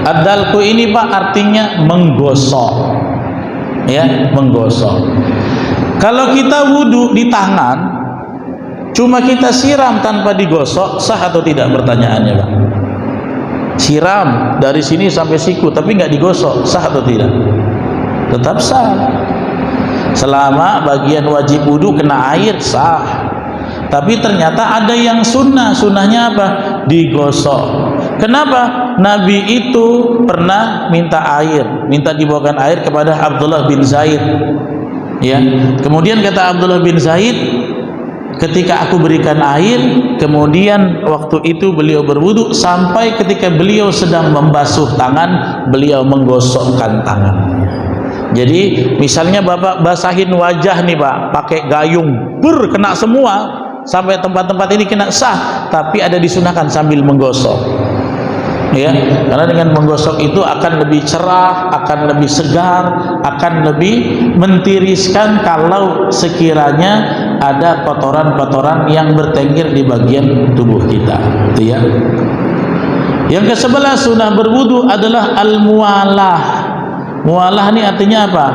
Ad-dalku ini Pak artinya menggosok, ya, menggosok. Kalau kita wudu di tangan, cuma kita siram tanpa digosok, sah atau tidak pertanyaannya Pak? Siram dari sini sampai siku tapi nggak digosok, sah atau tidak? Tetap sah. Selama bagian wajib wudu kena air, sah. Tapi ternyata ada yang sunnah. Sunnahnya apa? Digosok. Kenapa? Nabi itu pernah minta air, minta dibawakan air kepada Abdullah bin Zaid, ya. Kemudian kata Abdullah bin Zaid, ketika aku berikan air, kemudian waktu itu beliau berwudu, sampai ketika beliau sedang membasuh tangan, beliau menggosokkan tangan. Jadi misalnya Bapak basahin wajah nih Pak, pakai gayung, kena semua, sampai tempat-tempat ini kena, sah, tapi ada disunahkan sambil menggosok, ya, karena dengan menggosok itu akan lebih cerah, akan lebih segar, akan lebih mentiriskan kalau sekiranya ada kotoran-kotoran yang bertengger di bagian tubuh kita, itu ya. Yang ke-11 sunnah berwudu adalah al-mualah. Mualah ini artinya apa?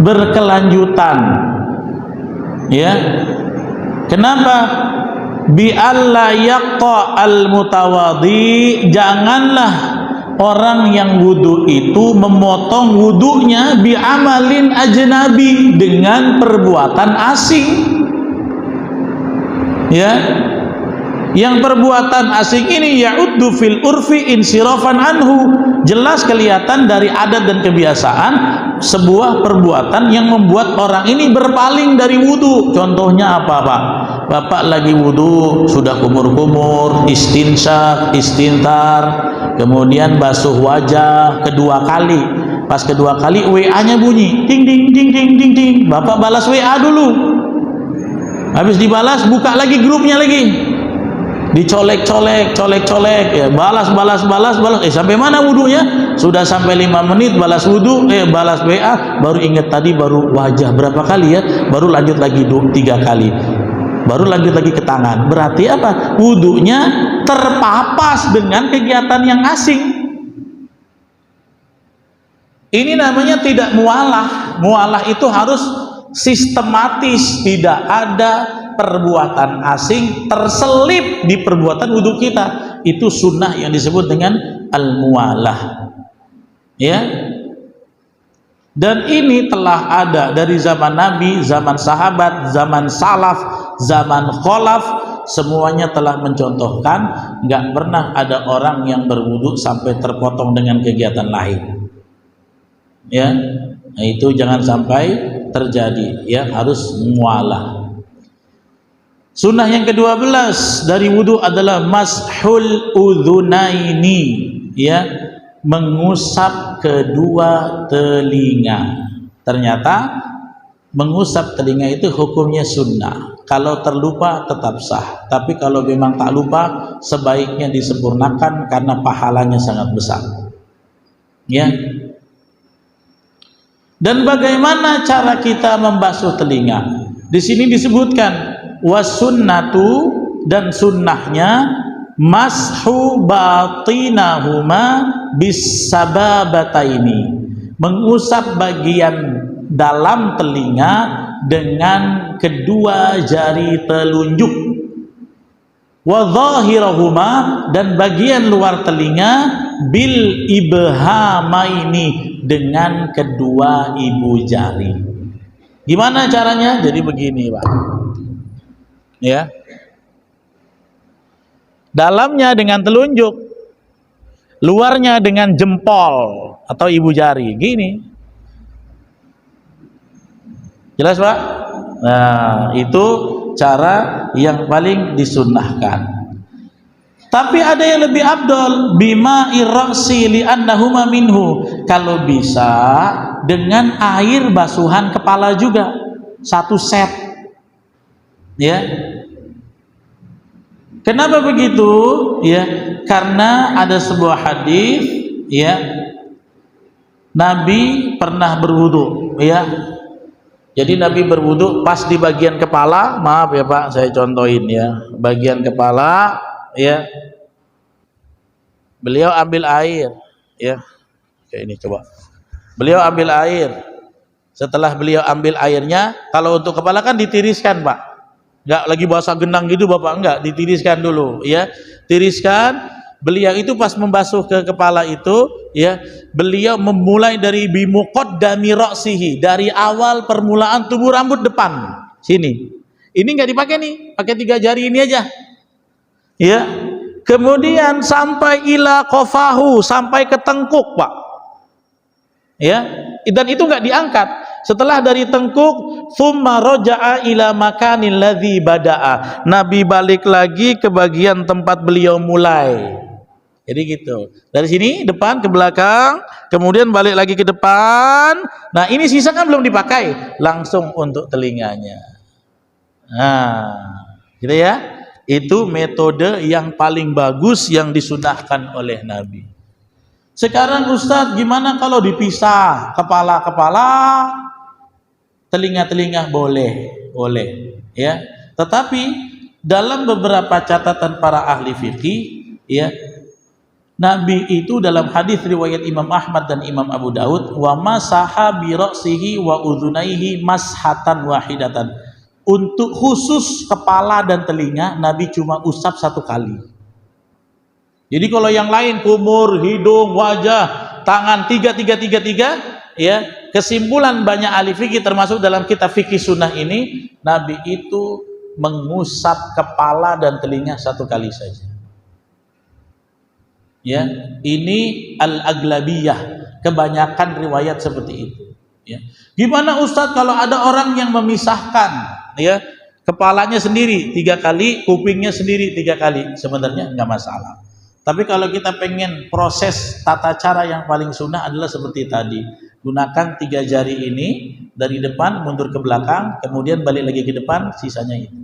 Berkelanjutan, ya. Kenapa? Bi alla yaqta al mutawadhi, janganlah orang yang wudu itu memotong wudunya bi amalin ajnabi, dengan perbuatan asing, ya. Yang perbuatan asing ini ya'uddu fil urfi insirafan anhu, jelas kelihatan dari adat dan kebiasaan sebuah perbuatan yang membuat orang ini berpaling dari wudu. Contohnya apa Pak? Bapak lagi wudu, sudah kumur-kumur, istinsyak, istintar, kemudian basuh wajah kedua kali. Pas kedua kali WA-nya bunyi, ding ding ding ding ding ding. Bapak balas WA dulu. Habis dibalas, buka lagi grupnya lagi. Dicolek-colek, colek-colek, ya, balas, sampai mana wudunya? Sudah sampai 5 menit balas wudu, balas WA, baru ingat tadi baru wajah berapa kali ya, baru lanjut lagi 3 kali, baru lanjut lagi ke tangan. Berarti apa? Wudunya terpapas dengan kegiatan yang asing. Ini namanya tidak mualah. Mualah itu harus sistematis, tidak ada perbuatan asing terselip di perbuatan wudhu kita. Itu sunnah yang disebut dengan al-mualah, ya. Dan ini telah ada dari zaman Nabi, zaman sahabat, zaman salaf, zaman kholaf, semuanya telah mencontohkan. Nggak pernah ada orang yang berwudhu sampai terpotong dengan kegiatan lain, ya. Nah, itu jangan sampai terjadi, ya, harus mualah. Sunnah yang ke-12 dari wudu adalah mashul udhunaini, ya, mengusap kedua telinga. Ternyata mengusap telinga itu hukumnya sunnah. Kalau terlupa tetap sah, tapi kalau memang tak lupa sebaiknya disempurnakan karena pahalanya sangat besar, ya. Dan bagaimana cara kita membasuh telinga? Di sini disebutkan wasunnatu, dan sunnahnya mashu batinahuma bisababataini, mengusap bagian dalam telinga dengan kedua jari telunjuk, wa dhahirahuma, dan bagian luar telinga bil ibhamaini, dengan kedua ibu jari. Gimana caranya? Jadi begini Pak, ya, dalamnya dengan telunjuk, luarnya dengan jempol atau ibu jari, gini. Jelas Pak? Nah, itu cara yang paling disunnahkan. Tapi ada yang lebih afdol, bima irrasi li'annahuma minhu, kalau bisa dengan air basuhan kepala juga, satu set, ya. Kenapa begitu? Ya, karena ada sebuah hadis, ya, Nabi pernah berwudu, ya. Jadi Nabi berwudu pas di bagian kepala, maaf ya Pak, saya contohin ya, bagian kepala, ya. Beliau ambil air, Ya, kayak ini coba. Beliau ambil air. Setelah beliau ambil airnya, kalau untuk kepala kan ditiriskan, Pak. Enggak lagi bahasa genang gitu, Bapak, enggak, ditiriskan dulu, ya. Tiriskan. Beliau itu pas membasuh ke kepala itu, ya, beliau memulai dari bimuqaddami ra'sihi, dari awal permulaan tubuh rambut depan. Sini. Ini enggak dipakai nih, pakai 3 jari ini aja. Ya. Kemudian sampai ila qafahu, sampai ke tengkuk, Pak. Ya, dan itu enggak diangkat. Setelah dari tengkuk, thumma raja'a ila makanil ladzi bada'a. Nabi balik lagi ke bagian tempat beliau mulai. Jadi gitu. Dari sini depan ke belakang, kemudian balik lagi ke depan. Nah, ini sisa kan belum dipakai, langsung untuk telinganya. Nah, gitu ya. Itu metode yang paling bagus yang disunahkan oleh Nabi. Sekarang Ustadz, gimana kalau dipisah kepala-kepala, telinga-telinga? Boleh, ya. Tetapi dalam beberapa catatan para ahli fikih, ya, Nabi itu dalam hadis riwayat Imam Ahmad dan Imam Abu Daud, wa masaha bi ra'sihi wa udhunaihi mashatan wahidatan. Untuk khusus kepala dan telinga, Nabi cuma usap 1 kali. Jadi kalau yang lain kumur, hidung, wajah, tangan 3, ya, kesimpulan banyak ahli fikih termasuk dalam kitab fikih sunnah ini, Nabi itu mengusap kepala dan telinga 1 kali saja. Ya, ini al-aglabiyah, kebanyakan riwayat seperti itu. Ya. Gimana Ustadz kalau ada orang yang memisahkan, ya, kepalanya sendiri 3 kali, kupingnya sendiri 3 kali? Sebenarnya nggak masalah. Tapi kalau kita pengen proses tata cara yang paling sunnah adalah seperti tadi, gunakan 3 jari ini dari depan mundur ke belakang, kemudian balik lagi ke depan, sisanya itu.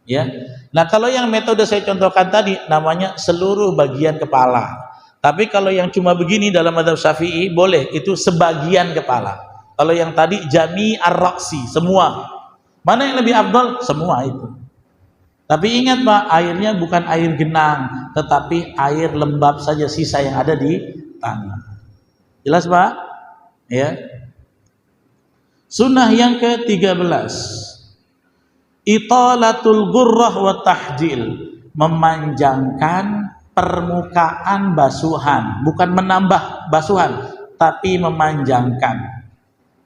Ya. Nah, kalau yang metode saya contohkan tadi namanya seluruh bagian kepala. Tapi kalau yang cuma begini dalam mazhab Syafi'i boleh, itu sebagian kepala. Kalau yang tadi jami ar-ra'si, semua. Mana yang lebih afdal? Semua itu. Tapi ingat, Pak, airnya bukan air genang, tetapi air lembab saja sisa yang ada di tangan. Jelas, Pak? Ya. Sunnah yang ke-13. Italatul ghurrah wa tahjil, memanjangkan permukaan basuhan, bukan menambah basuhan, tapi memanjangkan.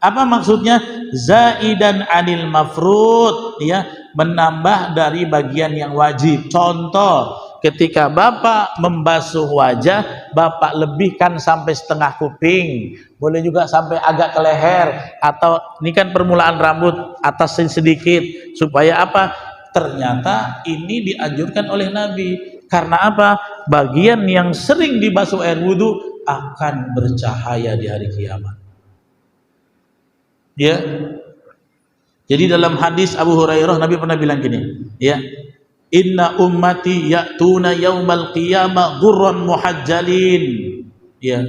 Apa maksudnya? Zaidan anil mafrud, ya, menambah dari bagian yang wajib. Contoh, ketika Bapak membasuh wajah, Bapak lebihkan sampai setengah kuping, boleh juga sampai agak ke leher, atau ini kan permulaan rambut atas sedikit, supaya apa? Ternyata ini dianjurkan oleh Nabi. Karena apa? Bagian yang sering dibasuh air wudhu akan bercahaya di hari kiamat. Ya. Jadi dalam hadis Abu Hurairah, Nabi pernah bilang gini, ya, inna ummati ya'tuna yaumal qiyamah ghurran muhajjalin. Ya.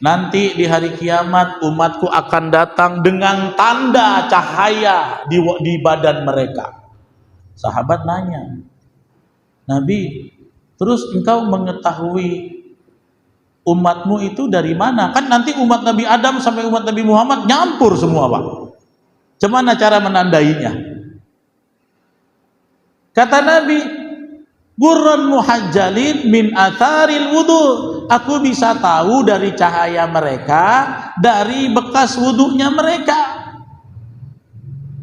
Nanti di hari kiamat umatku akan datang dengan tanda cahaya di badan mereka. Sahabat nanya, Nabi, terus engkau mengetahui umatmu itu dari mana? Kan nanti umat Nabi Adam sampai umat Nabi Muhammad nyampur semua, Pak. Gimana cara menandainya? Kata Nabi, Ghurran muhajjalin min atharil wudu. Aku bisa tahu dari cahaya mereka, dari bekas wudunya mereka.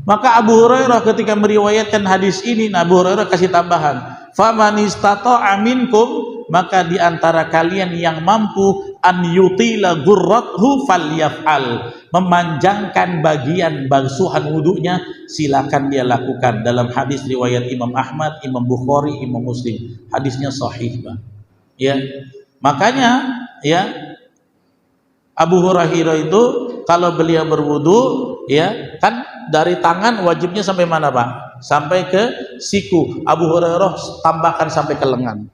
Maka Abu Hurairah ketika meriwayatkan hadis ini, Abu Hurairah kasih tambahan, faman istata'a minkum, maka di antara kalian yang mampu an yutila ghurrathu falyaf'al, memanjangkan bagian basuhan wudunya, silakan dia lakukan. Dalam hadis riwayat Imam Ahmad, Imam Bukhari, Imam Muslim, hadisnya sahih, Bang. Ya, makanya ya Abu Hurairah itu kalau beliau berwudu, ya kan dari tangan wajibnya sampai mana, Pak? Sampai ke siku. Abu Hurairah tambahkan sampai ke lengan.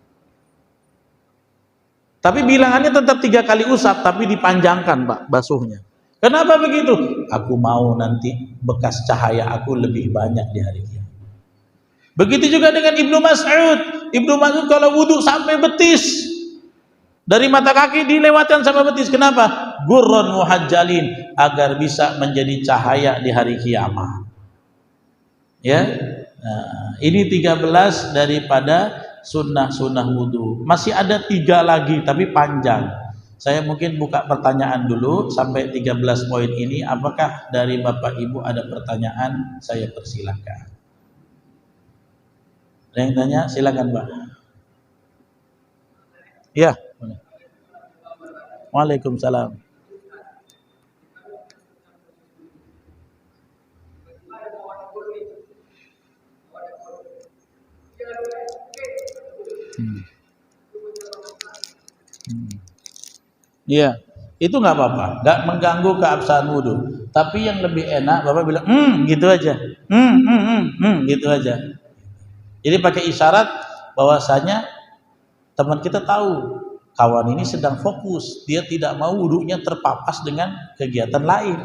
Tapi bilangannya tetap 3 kali usap, tapi dipanjangkan, Pak, basuhnya. Kenapa begitu? Aku mau nanti bekas cahaya aku lebih banyak di hari kiamat. Begitu juga dengan Ibnu Mas'ud. Ibnu Mas'ud kalau wudu sampai betis. Dari mata kaki dilewatkan sampai betis. Kenapa? Gurrun muhajjalin, agar bisa menjadi cahaya di hari kiamat. Ya, nah, ini 13 daripada sunnah-sunnah wudu. Masih ada 3 lagi tapi panjang. Saya mungkin buka pertanyaan dulu sampai 13 poin ini. Apakah dari Bapak Ibu ada pertanyaan? Saya persilahkan. Ada yang tanya? Silakan, Pak. Ya. Waalaikumsalam. Iya, itu nggak apa-apa, nggak mengganggu keabsahan wudhu. Tapi yang lebih enak, Bapak bilang, gitu aja, gitu aja. Jadi pakai isyarat bahwasanya teman kita tahu kawan ini sedang fokus, dia tidak mau wudhunya terpapas dengan kegiatan lain.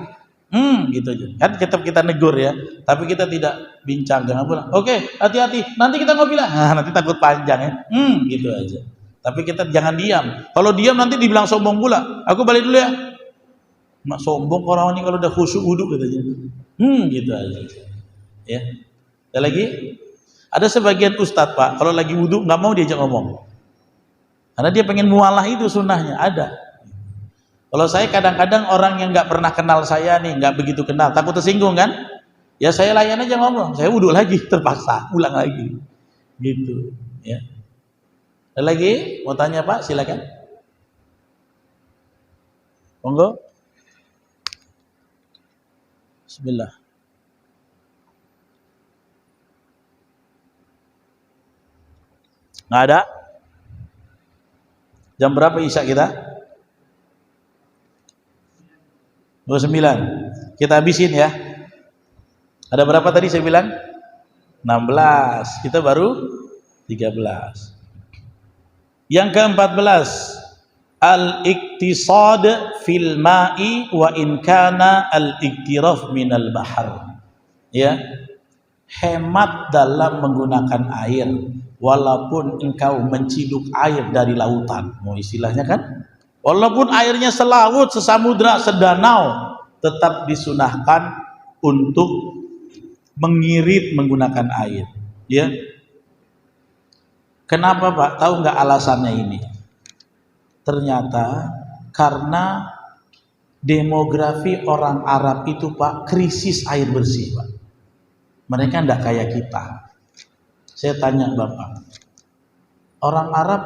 Gitu aja. Kan kita negur ya, tapi kita tidak bincang, jangan pulang. Oke, hati-hati, nanti kita ngopi lah. Nah, nanti takut panjang ya. Gitu aja. Tapi kita jangan diam. Kalau diam nanti dibilang sombong pula. Aku balik dulu ya. Mak sombong orang ini kalau udah khusyuk wudhu katanya. Gitu aja. Ya. Ada lagi? Ada sebagian ustadz, Pak, kalau lagi wudhu nggak mau diajak ngomong. Karena dia pengen mualah, itu sunnahnya. Ada. Kalau saya kadang-kadang orang yang nggak pernah kenal saya nih, nggak begitu kenal, takut tersinggung kan? Ya saya layan aja ngomong. Saya wudhu lagi, terpaksa ulang lagi. Gitu. Ya. Ada lagi? Mau tanya, Pak? Silakan. Monggo. Bismillah. Nggak ada? Jam berapa isya kita? 29. Kita habisin ya. Ada berapa tadi saya bilang? 16. Kita baru 13. Yang ke-14, al-iktisad fil ma'i wa in kana al-iktiraf minal bahar. Ya. Hemat dalam menggunakan air walaupun engkau menciduk air dari lautan. Mau istilahnya kan? Walaupun airnya selaut, sesamudra, sedanau, tetap disunahkan untuk mengirit menggunakan air. Ya. Kenapa, Pak? Tahu nggak alasannya ini? Ternyata karena demografi orang Arab itu, Pak, krisis air bersih, Pak. Mereka tidak kayak kita. Saya tanya Bapak, orang Arab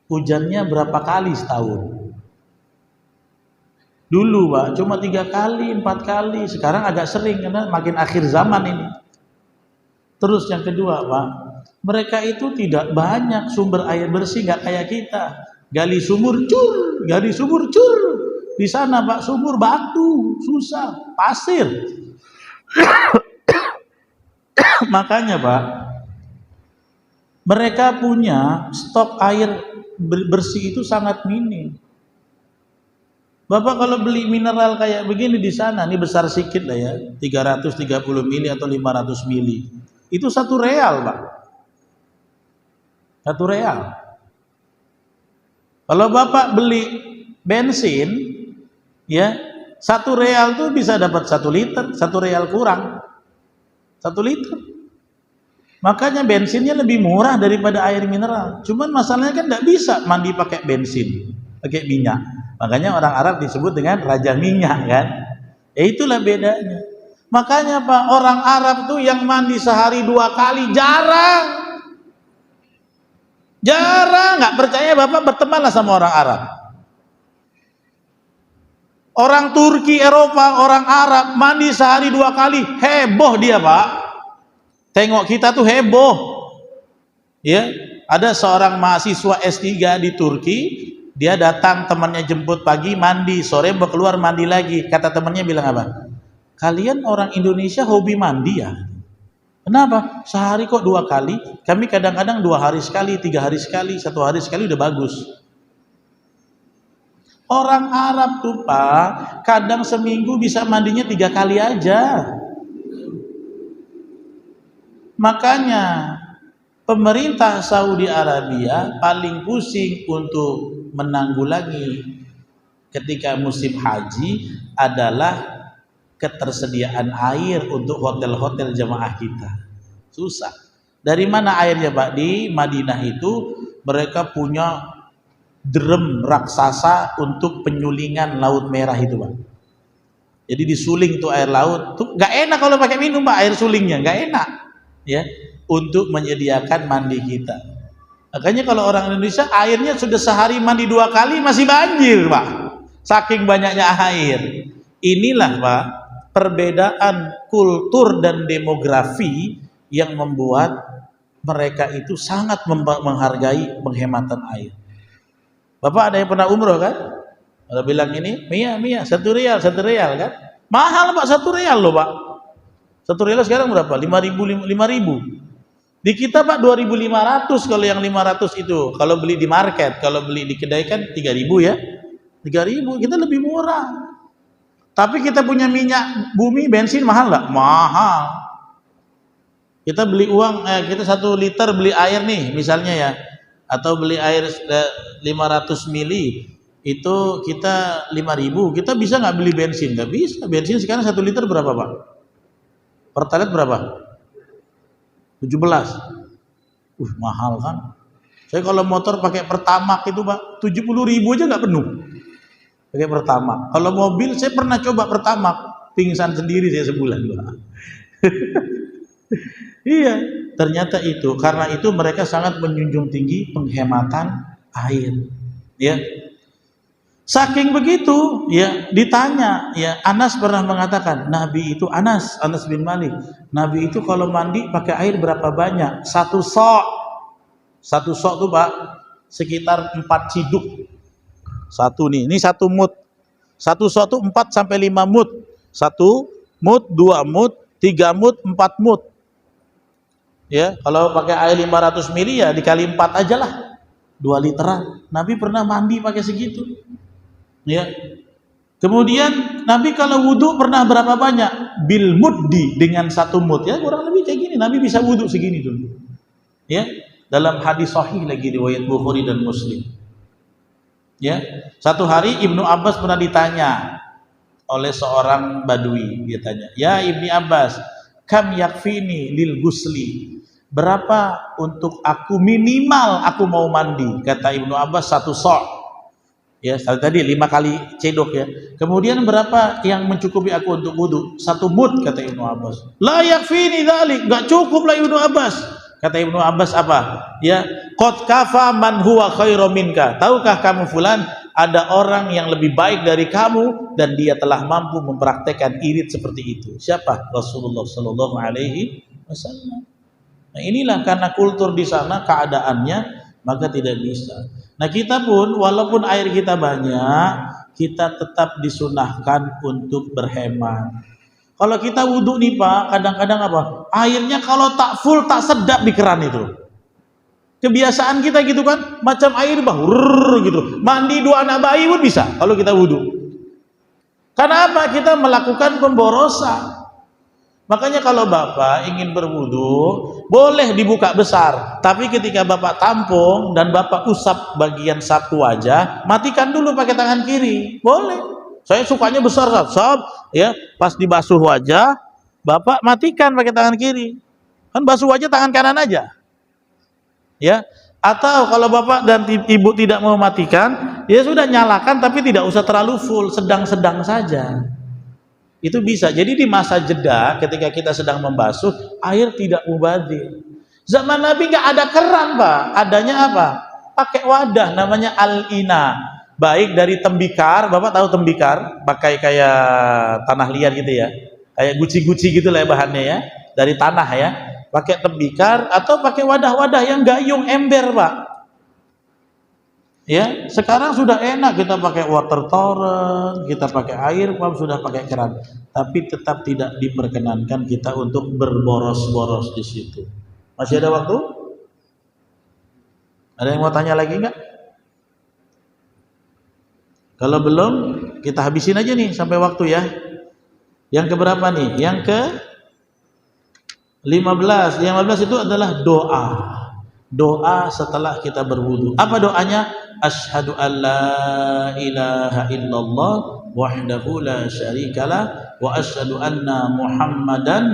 hujannya berapa kali setahun? Dulu, Pak, cuma 3 kali, 4 kali. Sekarang agak sering karena makin akhir zaman ini. Terus yang kedua, Pak, mereka itu tidak banyak sumber air bersih, nggak kayak kita. Gali sumur cur, gali sumur cur. Di sana, Pak, sumur batu, susah, pasir. Makanya, Pak, mereka punya stok air bersih itu sangat minim. Bapak kalau beli mineral kayak begini di sana, ini besar sedikit lah ya, 330 mili atau 500 mili. Itu 1 real, Pak. 1 real. Kalau Bapak beli bensin, ya, 1 real tuh bisa dapat 1 liter, 1 real kurang. 1 liter. Makanya bensinnya lebih murah daripada air mineral. Cuman masalahnya kan tidak bisa mandi pakai bensin, pakai minyak. Makanya orang Arab disebut dengan raja minyak kan. Ya itulah bedanya. Makanya, Pak, orang Arab tuh yang mandi sehari 2 kali jarang. Jarang. Nggak percaya Bapak bertemanlah sama orang Arab. Orang Turki, Eropa, orang Arab mandi sehari 2 kali, heboh dia, Pak. Tengok kita tuh heboh. Ya, ada seorang mahasiswa S3 di Turki, dia datang, temannya jemput pagi, mandi, sore mau keluar mandi lagi. Kata temannya bilang apa? Kalian orang Indonesia hobi mandi ya? Kenapa? Sehari kok 2 kali? Kami kadang-kadang 2 hari sekali, 3 hari sekali, 1 hari sekali udah bagus. Orang Arab tuh, Pak, kadang seminggu bisa mandinya 3 kali aja. Makanya pemerintah Saudi Arabia paling pusing untuk menanggulangi ketika musim haji adalah ketersediaan air untuk hotel-hotel jamaah kita. Susah. Dari mana airnya, Pak? Di Madinah itu mereka punya drum raksasa untuk penyulingan Laut Merah itu, Pak. Jadi disuling tuh air laut. Tuh nggak enak kalau pakai minum, Pak, air sulingnya nggak enak, ya. Untuk menyediakan mandi kita. Makanya kalau orang Indonesia airnya sudah sehari mandi 2 kali masih banjir, Pak. Saking banyaknya air. Inilah, Pak, perbedaan kultur dan demografi yang membuat mereka itu sangat menghargai penghematan air. Bapak ada yang pernah umroh kan? Kalau bilang ini, Mia, 1 rial kan? Mahal, Pak, 1 rial loh, Pak. 1 rial sekarang berapa? 5.000. Di kita, Pak, 2.500 kalau yang 500 itu. Kalau beli di market, kalau beli di kedai kan 3.000 ya. 3.000, kita lebih murah. Tapi kita punya minyak bumi, bensin mahal nggak? Mahal. Kita beli uang, kita 1 liter beli air nih, misalnya ya. Atau beli air 500 mili, itu kita 5.000. Kita bisa nggak beli bensin? Nggak bisa. Bensin sekarang 1 liter berapa, Pak? Pertalite berapa? 17. Mahal kan? Saya kalau motor pakai Pertamax itu, Pak, 70.000 aja nggak penuh. Pakai Pertamax. Kalau mobil saya pernah coba Pertamax, pingsan sendiri saya sebulan, Pak. Iya, ternyata itu. Karena itu mereka sangat menjunjung tinggi penghematan air. Ya. Saking begitu, ya, ditanya, ya, Anas pernah mengatakan, Nabi itu Anas bin Malik, Nabi itu kalau mandi pakai air berapa banyak? 1 sok. 1 sok tuh, Pak, sekitar 4 ciduk. 1 nih, ini 1 mut. 1 sok tuh 4 sampai 5 mut. 1 mut, 2 mut, 3 mut, 4 mut. Ya, kalau pakai air 500 mili ya dikali 4 aja lah. 2 literan. Nabi pernah mandi pakai segitu. Ya. Kemudian Nabi kalau wudhu pernah berapa banyak? Bil muddi, dengan 1 mud, ya, kurang lebih kayak gini. Nabi bisa wudhu segini dulu. Ya, dalam hadis sahih lagi riwayat Bukhari dan Muslim. Ya, satu hari Ibnu Abbas pernah ditanya oleh seorang badui, dia tanya, "Ya Ibnu Abbas, kam yakfini lil gusli?" Berapa untuk aku minimal aku mau mandi? Kata Ibnu Abbas 1 sok. Ya, tadi 5 kali cedok ya. Kemudian berapa yang mencukupi aku untuk wudhu? 1 mud, kata Ibnu Abbas. La yakfini dzalik, enggak cukup lah Ibnu Abbas. Kata Ibnu Abbas apa? Ya, qad kafa man huwa khairu minka. Tahukah kamu fulan, ada orang yang lebih baik dari kamu dan dia telah mampu mempraktekkan irit seperti itu. Siapa? Rasulullah sallallahu alaihi wasallam. Nah, inilah karena kultur di sana keadaannya, maka tidak bisa. Nah, kita pun walaupun air kita banyak, kita tetap disunahkan untuk berhemat. Kalau kita wudhu nih, Pak, kadang-kadang apa? Airnya kalau tak full, tak sedap di keran itu. Kebiasaan kita gitu kan, macam air bahur gitu. Mandi 2 anak bayi pun bisa kalau kita wudhu. Karena apa? Kita melakukan pemborosan. Makanya kalau Bapak ingin berwudu, boleh dibuka besar. Tapi ketika Bapak tampung dan Bapak usap bagian sapu wajah, matikan dulu pakai tangan kiri. Boleh. Saya sukanya besar, sob. Ya, pas dibasuh wajah, Bapak matikan pakai tangan kiri. Kan basuh wajah tangan kanan aja. Ya. Atau kalau Bapak dan Ibu tidak mau matikan, ya sudah nyalakan tapi tidak usah terlalu full, sedang-sedang saja. Itu bisa. Jadi di masa jeda ketika kita sedang membasuh, air tidak mubadzir. Zaman Nabi nggak ada keran, Pak. Adanya apa? Pakai wadah namanya al-ina. Baik dari tembikar, Bapak tahu tembikar, pakai kayak tanah liat gitu ya. Kayak guci-guci gitu lah bahannya ya. Dari tanah ya. Pakai tembikar atau pakai wadah-wadah yang gayung ember, Pak. Ya, sekarang sudah enak kita pakai water torrent, kita pakai air pump, sudah pakai keran. Tapi tetap tidak diperkenankan kita untuk berboros-boros di situ. Masih ada waktu? Ada yang mau tanya lagi enggak? Kalau belum, kita habisin aja nih sampai waktu ya. Yang keberapa nih? Yang ke 15. Yang 15 itu adalah doa. doa setelah kita berwudu. Apa doanya? Asyhadu an la ilaha illallah wahdahu la syarikalah wa asyhadu anna Muhammadan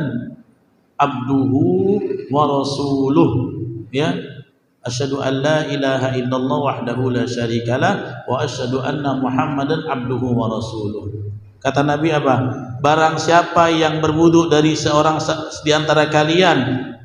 abduhu wa rasuluh. Ya, asyhadu an la ilaha illallah wahdahu la syarikalah wa asyhadu anna Muhammadan abduhu wa rasuluh. Kata Nabi apa? Barang siapa yang berwudu dari seorang di antara kalian,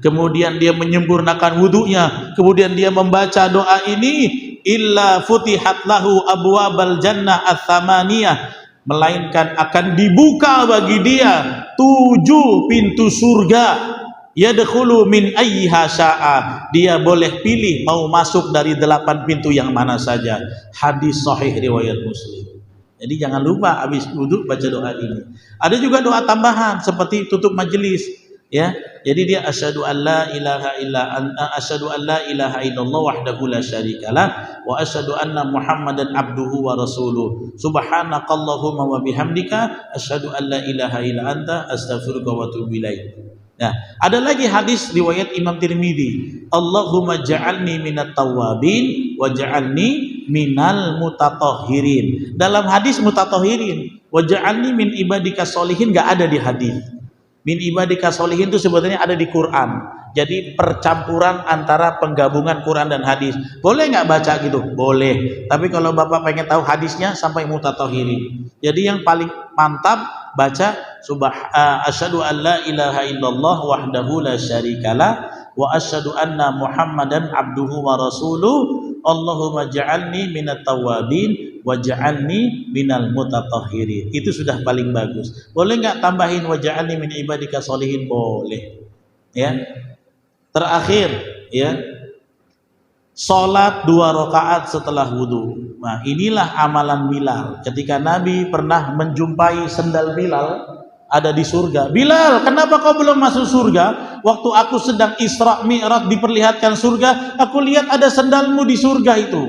kemudian dia menyempurnakan wudunya, kemudian dia membaca doa ini, illa futihat lahu abwabal jannah ats-tsamaniyah, melainkan akan dibuka bagi dia 7 pintu surga. Yadkhulu min ayyiha syaa, dia boleh pilih mau masuk dari 8 pintu yang mana saja. Hadis sahih riwayat Muslim. Jadi jangan lupa habis wudhu baca doa ini. Ada juga doa tambahan seperti tutup majelis, ya. Jadi dia asyhadu an la ilaha illa anta asyhadu an la ilaha illallah wahdahu la syarikalah wa asyhadu anna Muhammadan abduhu wa rasuluh. Subhanakallahumma wa bihamdika asyhadu an la ilaha illa anta astaghfiruka wa atubu ilaik. Nah, ada lagi hadis riwayat Imam Tirmidzi, Allahumma ja'alni minat tawwabin wa ja'alni minal mutatahhirin. Dalam hadis mutatahhirin, wa ja'alni min ibadika sholihin enggak ada di hadis. Min ibadika sholihin itu sebetulnya ada di Quran. Jadi percampuran antara penggabungan Quran dan hadis. Boleh nggak baca gitu? Boleh. Tapi kalau Bapak pengen tahu hadisnya sampai mutatahhirin. Jadi yang paling mantap baca asyhadu an la ilaha illallah wahdahu la syarikalah wa asyhadu anna Muhammadan abduhu wa rasuluh. Allahumma ja'alni minat tawwabin wa ja'alni minal mutatahhirin. Itu sudah paling bagus. Boleh nggak tambahin wa ja'alni min ibadika sholihin? Boleh. Ya. Terakhir, ya, sholat 2 rakaat setelah wudhu. Nah, inilah amalan Bilal. Ketika Nabi pernah menjumpai sendal Bilal ada di surga. Bilal, kenapa kau belum masuk surga? Waktu aku sedang Isra Mi'raj diperlihatkan surga, aku lihat ada sendalmu di surga itu.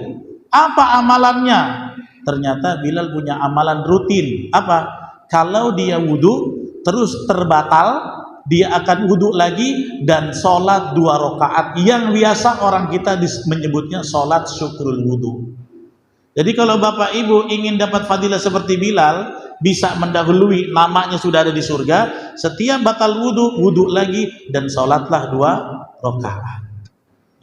Apa amalannya? Ternyata Bilal punya amalan rutin. Apa? Kalau dia wudhu terus terbatal, dia akan wudhu lagi dan sholat 2 rakaat yang biasa orang kita menyebutnya sholat syukrul wudhu. Jadi kalau Bapak Ibu ingin dapat fadilah seperti Bilal, bisa mendahului, namanya sudah ada di surga, setiap batal wudhu, wudhu lagi dan sholatlah 2 rakaat.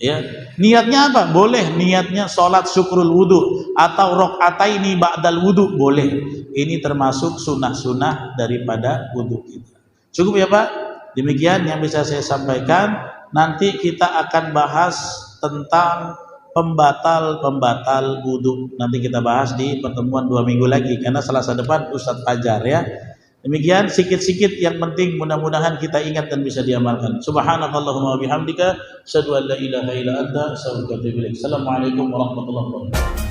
Ya, niatnya apa? Boleh niatnya sholat syukrul wudhu atau rakaataini ba'dal wudhu, boleh. Ini termasuk sunnah-sunnah daripada wudhu kita. Cukup ya Pak? Demikian yang bisa saya sampaikan. Nanti kita akan bahas tentang pembatal wudhu. Nanti kita bahas di pertemuan 2 minggu lagi, karena Selasa depan Ustadz Fajar, ya. Demikian sikit-sikit yang penting, mudah-mudahan kita ingat dan bisa diamalkan. Subhanakallahumma wa bihamdika asyhadu an la ilaha illa anta astaghfiruka wa atubu ilaik. Assalamualaikum warahmatullahi wabarakatuh.